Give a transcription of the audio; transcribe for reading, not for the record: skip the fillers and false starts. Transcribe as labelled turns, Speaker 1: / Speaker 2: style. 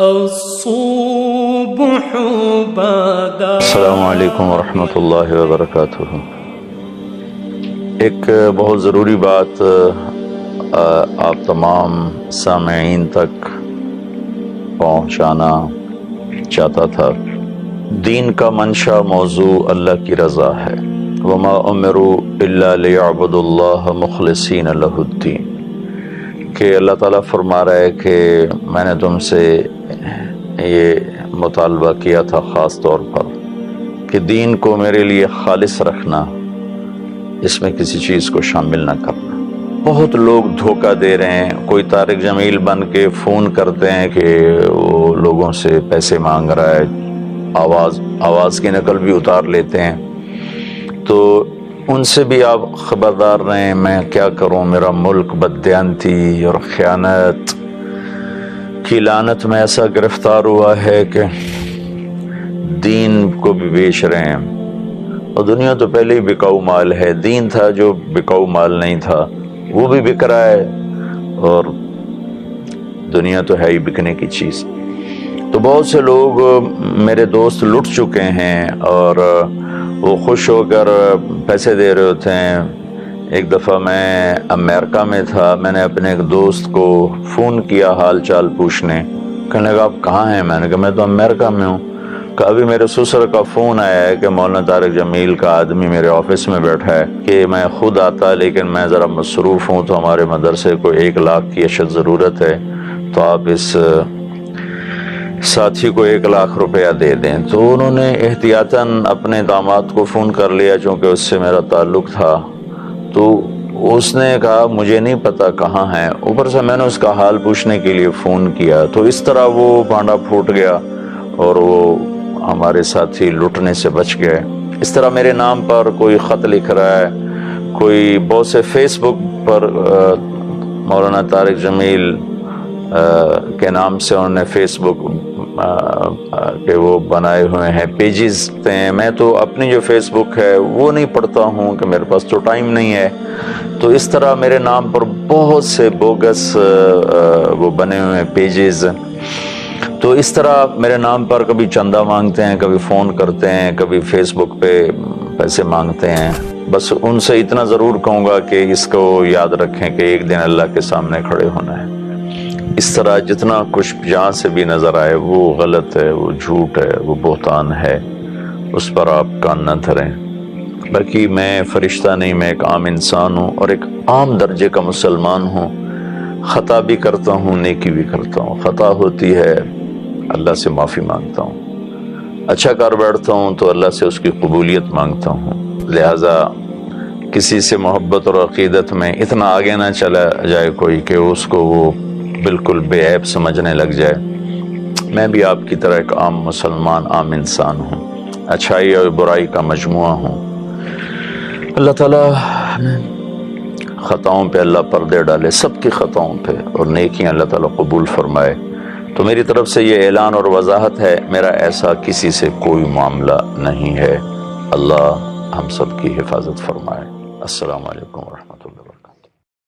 Speaker 1: الصبح بدا.
Speaker 2: السلام علیکم ورحمۃ اللہ وبرکاتہ. ایک بہت ضروری بات آپ تمام سامعین تک پہنچانا چاہتا تھا. دین کا منشا موضوع اللہ کی رضا ہے. وما امروا الا لیعبدوا اللہ مخلصین لہ الدین، کہ اللہ تعالیٰ فرما رہا ہے کہ میں نے تم سے یہ مطالبہ کیا تھا خاص طور پر کہ دین کو میرے لیے خالص رکھنا، اس میں کسی چیز کو شامل نہ کرنا. بہت لوگ دھوکہ دے رہے ہیں. کوئی طارق جمیل بن کے فون کرتے ہیں کہ وہ لوگوں سے پیسے مانگ رہا ہے، آواز کی نقل بھی اتار لیتے ہیں. تو ان سے بھی آپ خبردار رہیں. میں کیا کروں، میرا ملک بددیانتی اور خیانت کی لعنت میں ایسا گرفتار ہوا ہے کہ دین کو بھی بیچ رہے ہیں. اور دنیا تو پہلے ہی بکاؤ مال ہے. دین تھا جو بکاؤ مال نہیں تھا، وہ بھی بک رہا ہے، اور دنیا تو ہے ہی بکنے کی چیز. تو بہت سے لوگ میرے دوست لٹ چکے ہیں اور وہ خوش ہو کر پیسے دے رہے ہوتے ہیں. ایک دفعہ میں امریکہ میں تھا، میں نے اپنے ایک دوست کو فون کیا حال چال پوچھنے. کہنے لگا آپ کہاں ہیں؟ میں نے کہا میں تو امریکہ میں ہوں. کہ ابھی میرے سسر کا فون آیا ہے کہ مولانا طارق جمیل کا آدمی میرے آفس میں بیٹھا ہے کہ میں خود آتا لیکن میں ذرا مصروف ہوں، تو ہمارے مدرسے کو 1 لاکھ کی اشد ضرورت ہے، تو آپ اس ساتھی کو 1 لاکھ روپیہ دے دیں. تو انہوں نے احتیاطاً اپنے داماد کو فون کر لیا چونکہ اس سے میرا تعلق تھا. تو اس نے کہا مجھے نہیں پتا کہاں ہے. اوپر سے میں نے اس کا حال پوچھنے کے لیے فون کیا. تو اس طرح وہ بھانڈا پھوٹ گیا اور وہ ہمارے ساتھی لٹنے سے بچ گئے. اس طرح میرے نام پر کوئی خط لکھ رہا ہے، کوئی بہت سے فیس بک پر مولانا طارق جمیل کے نام سے انہوں نے فیس بک کہ وہ بنائے ہوئے ہیں، پیجز ہیں. میں تو اپنی جو فیس بک ہے وہ نہیں پڑھتا ہوں کہ میرے پاس تو ٹائم نہیں ہے. تو اس طرح میرے نام پر بہت سے بوگس وہ بنے ہوئے ہیں پیجز. تو اس طرح میرے نام پر کبھی چندہ مانگتے ہیں، کبھی فون کرتے ہیں، کبھی فیس بک پہ پیسے مانگتے ہیں. بس ان سے اتنا ضرور کہوں گا کہ اس کو یاد رکھیں کہ ایک دن اللہ کے سامنے کھڑے ہونا ہے. اس طرح جتنا کچھ جہاں سے بھی نظر آئے وہ غلط ہے، وہ جھوٹ ہے، وہ بہتان ہے، اس پر آپ کان نہ دھریں. باقی میں فرشتہ نہیں، میں ایک عام انسان ہوں اور ایک عام درجے کا مسلمان ہوں. خطا بھی کرتا ہوں، نیکی بھی کرتا ہوں. خطا ہوتی ہے اللہ سے معافی مانگتا ہوں، اچھا کر بیٹھتا ہوں تو اللہ سے اس کی قبولیت مانگتا ہوں. لہٰذا کسی سے محبت اور عقیدت میں اتنا آگے نہ چلا جائے کوئی کہ اس کو وہ بالکل بے عیب سمجھنے لگ جائے. میں بھی آپ کی طرح ایک عام مسلمان، عام انسان ہوں، اچھائی اور برائی کا مجموعہ ہوں. اللہ تعالیٰ خطاؤں پہ اللہ پردے ڈالے، سب کی خطاؤں پہ، اور نیکیاں اللہ تعالیٰ قبول فرمائے. تو میری طرف سے یہ اعلان اور وضاحت ہے، میرا ایسا کسی سے کوئی معاملہ نہیں ہے. اللہ ہم سب کی حفاظت فرمائے. السلام علیکم ورحمۃ اللہ وبرکاتہ.